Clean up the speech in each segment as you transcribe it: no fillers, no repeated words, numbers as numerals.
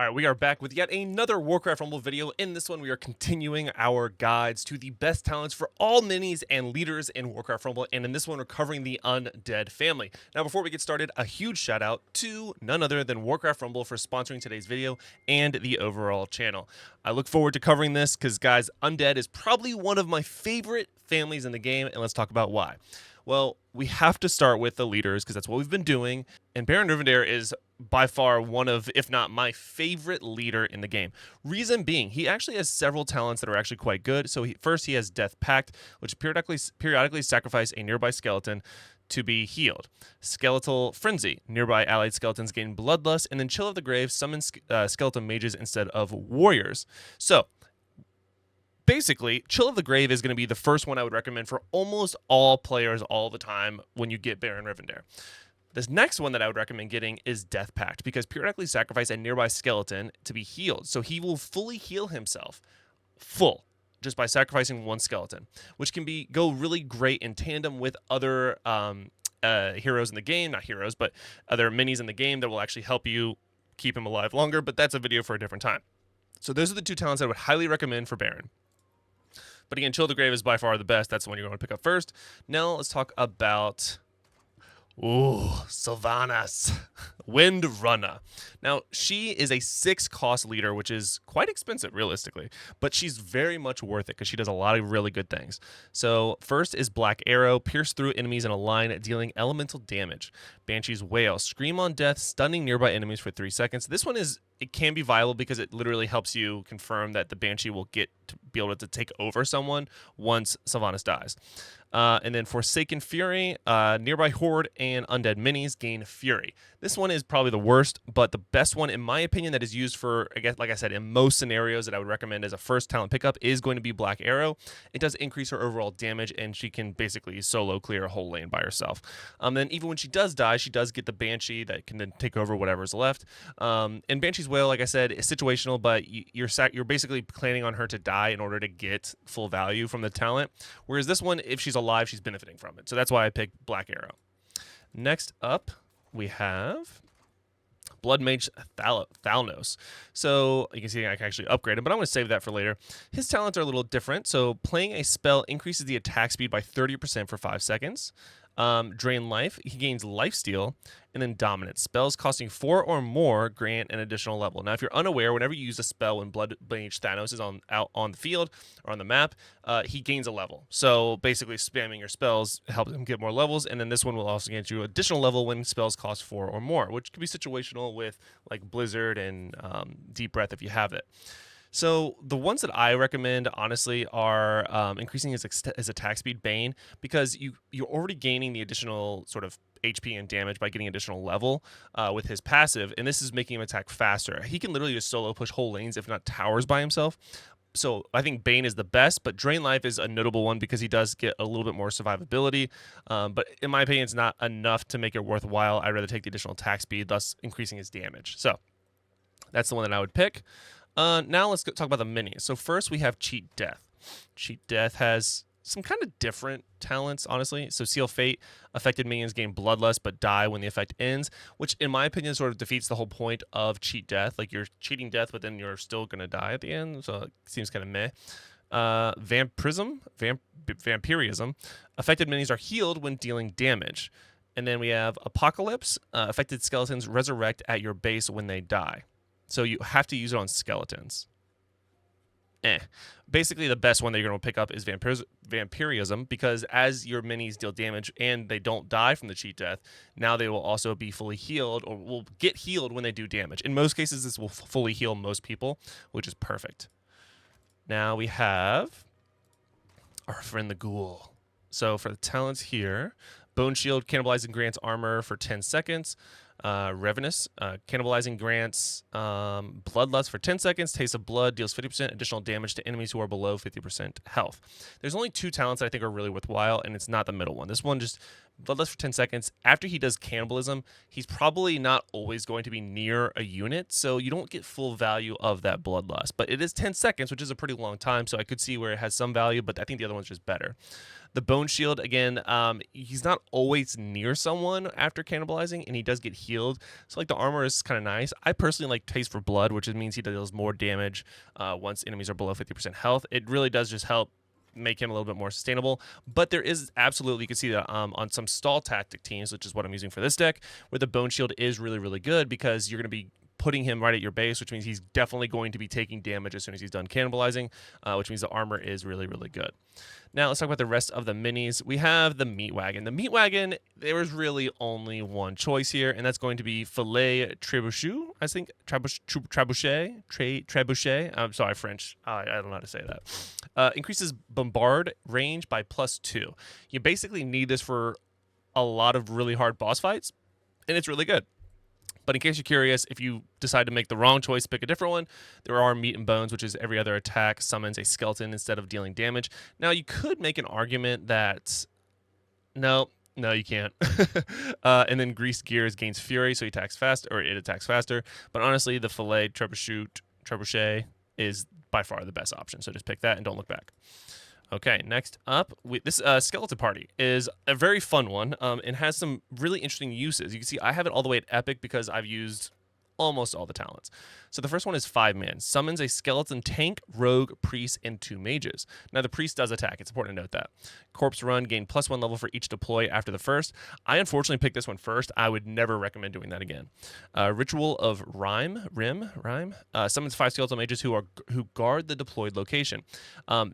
All right, we are back with yet another Warcraft Rumble video. In this one, we are continuing our guides to the best talents for all minis and leaders in Warcraft Rumble. And in this one, we're covering the Undead family. Now, before we get started, a huge shout out to none other than Warcraft Rumble for sponsoring today's video and the overall channel. I look forward to covering this because, guys, Undead is probably one of my favorite families in the game, and let's talk about why. Well, we have to start with the leaders because that's what we've been doing. And Baron Rivendare is by far one of, if not my favorite leader in the game. Reason being, he actually has several talents that are actually quite good. So first, he has Death Pact, which periodically sacrifice a nearby skeleton to be healed. Skeletal Frenzy, nearby allied skeletons gain Bloodlust, and then Chill of the Grave summons skeleton mages instead of warriors. So basically, Chill of the Grave is going to be the first one I would recommend for almost all players all the time when you get Baron Rivendare. This next one that I would recommend getting is Death Pact, because periodically sacrifice a nearby skeleton to be healed. So he will fully heal himself, just by sacrificing one skeleton, which can go really great in tandem with other heroes in the game, not heroes, but other minis in the game that will actually help you keep him alive longer, but that's a video for a different time. So those are the two talents I would highly recommend for Baron. But again, Chill of the Grave is by far the best. That's the one you're going to pick up first. Now let's talk about Sylvanas, Windrunner. Now, she is a 6-cost leader, which is quite expensive, realistically. But she's very much worth it because she does a lot of really good things. So, first is Black Arrow, pierce through enemies in a line, dealing elemental damage. Banshee's Wail, scream on death, stunning nearby enemies for 3 seconds. This one it can be viable because it literally helps you confirm that the Banshee will get to be able to take over someone once Sylvanas dies. And then Forsaken Fury, nearby Horde and Undead minis gain Fury. This one is probably the worst, but the best one, in my opinion, that is used for, I guess, like I said, in most scenarios that I would recommend as a first talent pickup is going to be Black Arrow. It does increase her overall damage, and she can basically solo clear a whole lane by herself. Then even when she does die, she does get the Banshee that can then take over whatever's left. And Banshee's Wail, like I said, is situational, but you're basically planning on her to die in order to get full value from the talent. Whereas this one, if she's alive, she's benefiting from it. So that's why I picked Black Arrow. Next up, we have Blood Mage Thalnos. So you can see I can actually upgrade him, but I'm going to save that for later. His talents are a little different. So playing a spell increases the attack speed by 30% for 5 seconds. Drain life, he gains lifesteal, and then dominance. Spells costing 4 or more grant an additional level. Now, if you're unaware, whenever you use a spell when Blood Mage Thanos is out on the field or on the map, he gains a level. So basically, spamming your spells helps him get more levels, and then this one will also get you additional level when spells cost 4 or more, which could be situational with like Blizzard and Deep Breath if you have it. So the ones that I recommend, honestly, are increasing his attack speed, Bane, because you're already gaining the additional sort of HP and damage by getting additional level with his passive, and this is making him attack faster. He can literally just solo push whole lanes, if not towers, by himself. So I think Bane is the best, but Drain Life is a notable one because he does get a little bit more survivability. But in my opinion, it's not enough to make it worthwhile. I'd rather take the additional attack speed, thus increasing his damage. So that's the one that I would pick. Now let's talk about the minis. So first we have Cheat Death. Cheat Death has some kind of different talents, honestly. So Seal Fate, affected minions gain Bloodlust but die when the effect ends, which in my opinion sort of defeats the whole point of Cheat Death. Like you're cheating death, but then you're still going to die at the end, so it seems kind of meh. Vampirism, affected minis are healed when dealing damage. And then we have Apocalypse, affected skeletons resurrect at your base when they die. So you have to use it on skeletons. Basically, the best one that you're going to pick up is Vampirism, because as your minis deal damage and they don't die from the Cheat Death, now they will also be fully healed, or will get healed when they do damage. In most cases, this will fully heal most people, which is perfect. Now we have our friend the Ghoul. So for the talents here, Bone Shield, cannibalizing grants armor for 10 seconds. Ravenous, cannibalizing grants Bloodlust for 10 seconds. Taste of Blood deals 50% additional damage to enemies who are below 50% health. There's only 2 talents that I think are really worthwhile, and it's not the middle one. This one just Bloodlust for 10 seconds. After he does cannibalism, he's probably not always going to be near a unit, so you don't get full value of that Bloodlust. But it is 10 seconds, which is a pretty long time, so I could see where it has some value, but I think the other one's just better. The Bone Shield, again, he's not always near someone after cannibalizing, and he does get healed. So, like, the armor is kind of nice. I personally like Taste for Blood, which means he deals more damage once enemies are below 50% health. It really does just help make him a little bit more sustainable. But there is absolutely, you can see that on some stall tactic teams, which is what I'm using for this deck, where the Bone Shield is really, really good because you're going to be putting him right at your base, which means he's definitely going to be taking damage as soon as he's done cannibalizing, which means the armor is really, really good. Now let's talk about the rest of the minis. We have the Meat Wagon. The Meat Wagon, there was really only one choice here, and that's going to be Filet Trebuchet. I think Trebuchet. I'm sorry, French. I don't know how to say that. Increases bombard range by +2. You basically need this for a lot of really hard boss fights, and it's really good. But in case you're curious, if you decide to make the wrong choice, pick a different one, there are Meat and Bones, which is every other attack summons a skeleton instead of dealing damage. Now, you could make an argument that, no, you can't. And then Greased Gears gains Fury, so he attacks fast, or it attacks faster. But honestly, the Filet Trebuchet is by far the best option, so just pick that and don't look back. Okay, next up, this Skeleton Party is a very fun one and has some really interesting uses. You can see I have it all the way at Epic because I've used almost all the talents. So the first one is 5-man. Summons a skeleton tank, rogue, priest, and 2 mages. Now the priest does attack. It's important to note that. Corpse Run, gain +1 level for each deploy after the first. I unfortunately picked this one first. I would never recommend doing that again. Ritual of Rime. Summons 5 skeletal mages who guard the deployed location.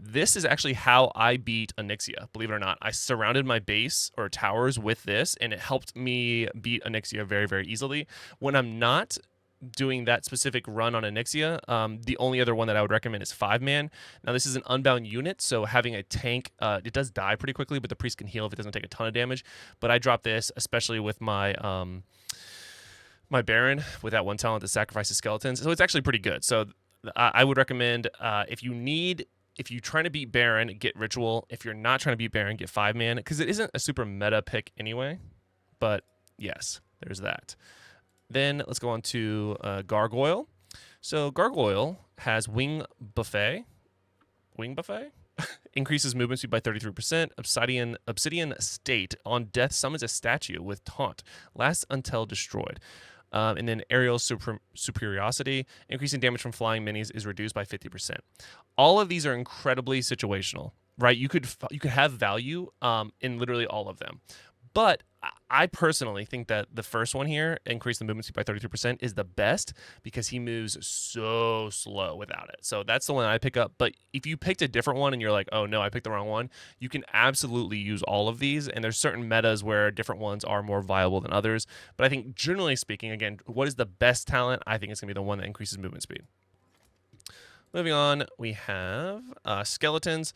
This is actually how I beat Onyxia, believe it or not. I surrounded my base or towers with this, and it helped me beat Onyxia very, very easily. When I'm not doing that specific run on Onyxia, the only other one that I would recommend is 5-man. Now this is an unbound unit, so having a tank, it does die pretty quickly, but the priest can heal if it doesn't take a ton of damage. But I drop this, especially with my my Baron with that one talent that sacrifices skeletons, so it's actually pretty good. So I would recommend if you're trying to beat Baron, get Ritual. If you're not trying to beat Baron, get 5-man, because it isn't a super meta pick anyway. But yes, there's that. Then let's go on to Gargoyle. So Gargoyle has Wing Buffet. Increases movement speed by 33%. Obsidian State. On death, summons a statue with Taunt. Lasts until destroyed. And then Aerial Superiority. Increasing damage from flying minis is reduced by 50%. All of these are incredibly situational, right? You could have value in literally all of them. But I personally think that the first one here, increase the movement speed by 33%, is the best because he moves so slow without it. So that's the one I pick up. But if you picked a different one and you're like, oh no, I picked the wrong one, you can absolutely use all of these. And there's certain metas where different ones are more viable than others. But I think generally speaking, again, what is the best talent? I think it's going to be the one that increases movement speed. Moving on, we have skeletons.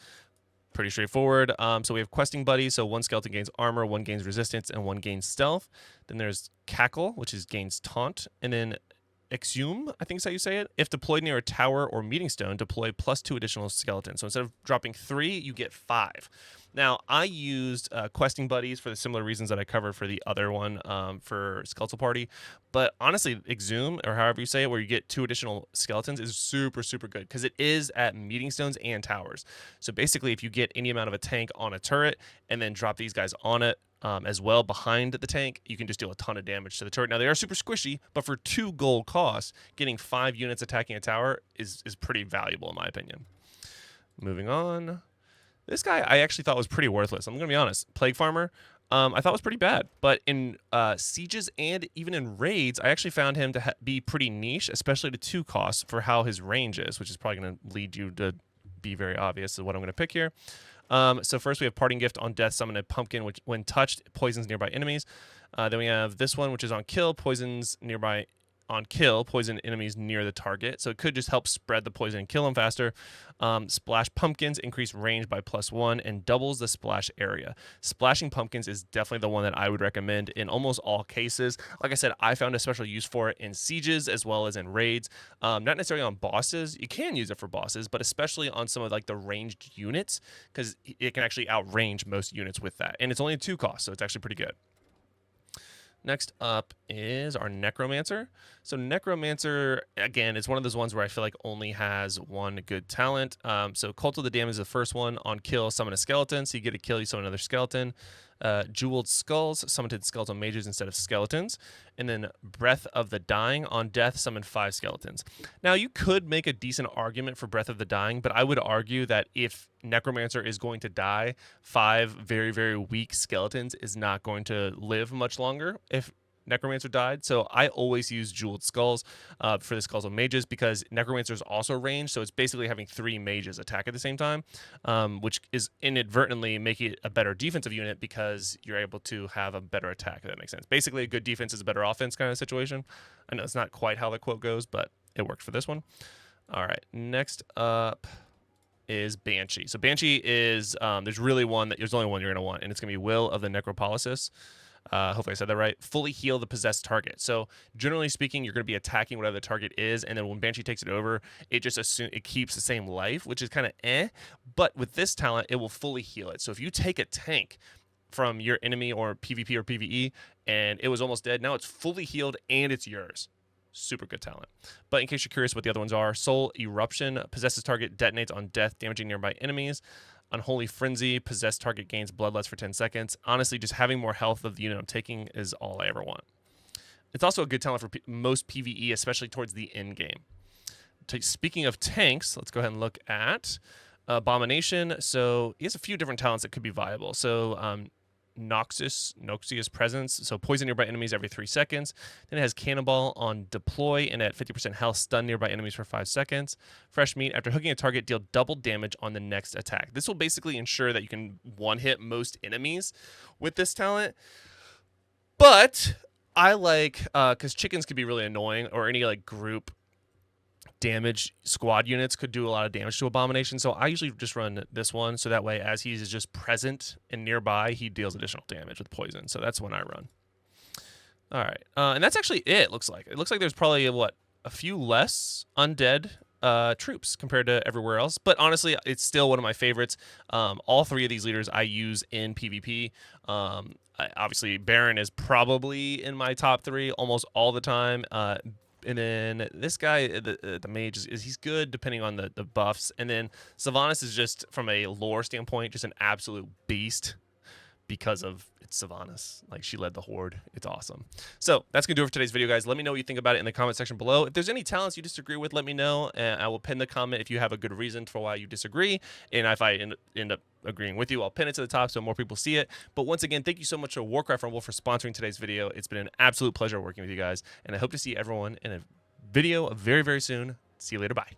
Pretty straightforward. So we have questing buddies. So one skeleton gains armor, one gains resistance, and one gains stealth. Then there's Cackle, which gains taunt. And then Exhume, I think is how you say it. If deployed near a tower or meeting stone, deploy +2 additional skeletons. So instead of dropping 3, you get 5. Now, I used questing buddies for the similar reasons that I covered for the other one for Skeletal Party. But honestly, Exhume, or however you say it, where you get 2 additional skeletons, is super, super good because it is at meeting stones and towers. So basically, if you get any amount of a tank on a turret and then drop these guys on it as well behind the tank, you can just deal a ton of damage to the turret. Now, they are super squishy, but for 2 gold costs, getting 5 units attacking a tower is pretty valuable in my opinion. Moving on. This guy I actually thought was pretty worthless. I'm going to be honest. Plague Farmer, I thought was pretty bad. But in sieges and even in raids, I actually found him to be pretty niche, especially to 2 costs for how his range is, which is probably going to lead you to be very obvious of what I'm going to pick here. So first we have Parting Gift. On death, summon a pumpkin, which when touched, poisons nearby enemies. Then we have this one, which is on kill, poisons nearby on kill, poison enemies near the target. So it could just help spread the poison and kill them faster. Splash Pumpkins, increase range by +1 and doubles the splash area. Splashing Pumpkins is definitely the one that I would recommend in almost all cases. Like I said, I found a special use for it in sieges as well as in raids. Not necessarily on bosses. You can use it for bosses, but especially on some of like the ranged units because it can actually outrange most units with that. And it's only 2 costs, so it's actually pretty good. Next up is our Necromancer. So Necromancer, again, is one of those ones where I feel like only has one good talent. So Cult of the Damned is the first one. On kill, summon a skeleton. So you get a kill, you summon another skeleton. Jeweled Skulls, summoned skeletal mages instead of skeletons. And then Breath of the Dying, on death, summon 5 skeletons. Now, you could make a decent argument for Breath of the Dying, but I would argue that if Necromancer is going to die, 5 very, very weak skeletons is not going to live much longer if Necromancer died. So I always use Jeweled Skulls for the Skulls of Mages, because Necromancer is also ranged, so it's basically having 3 mages attack at the same time, which is inadvertently making it a better defensive unit because you're able to have a better attack, if that makes sense. Basically, a good defense is a better offense kind of situation. I know it's not quite how the quote goes, but it worked for this one. All right, next up is Banshee. So Banshee is, there's only one you're going to want, and it's going to be Will of the Necropolisis. Hopefully I said that right. Fully heal the possessed target. So generally speaking, you're going to be attacking whatever the target is, and then when Banshee takes it over, it just it keeps the same life, which is kind of eh. But with this talent, it will fully heal it. So if you take a tank from your enemy or PvP or PvE, and it was almost dead, now it's fully healed and it's yours. Super good talent. But in case you're curious what the other ones are, Soul Eruption, possesses target, detonates on death, damaging nearby enemies. Unholy Frenzy, possessed target gains bloodlust for 10 seconds. Honestly, just having more health of the unit I'm taking is all I ever want. It's also a good talent for most PvE, especially towards the end game. Speaking of tanks, let's go ahead and look at Abomination. So he has a few different talents that could be viable. So Noxious Presence, so poison nearby enemies every 3 seconds. Then it has Cannonball on deploy, and at 50% health, stun nearby enemies for 5 seconds. Fresh Meat, after hooking a target, deal double damage on the next attack. This will basically ensure that you can one-hit most enemies with this talent. But I like, because chickens could be really annoying, or any like group damage squad units could do a lot of damage to Abomination, so I usually just run this one, so that way as he's just present and nearby, he deals additional damage with poison. So that's when I run. All right, and that's actually it. Looks like there's probably a few less undead troops compared to everywhere else, but honestly, it's still one of my favorites. All 3 of these leaders I use in PvP. Obviously, Baron is probably in my top 3 almost all the time. And then this guy, the mage, he's good depending on the buffs. And then Sylvanas is just, from a lore standpoint, just an absolute beast because of it's Sylvanas. Like, she led the horde. It's awesome. So that's going to do it for today's video, guys. Let me know what you think about it in the comment section below. If there's any talents you disagree with, let me know. And I will pin the comment if you have a good reason for why you disagree. And if I end up agreeing with you, I'll pin it to the top so more people see it. But once again, thank you so much to Warcraft Rumble for sponsoring today's video. It's been an absolute pleasure working with you guys. And I hope to see everyone in a video very, very soon. See you later. Bye.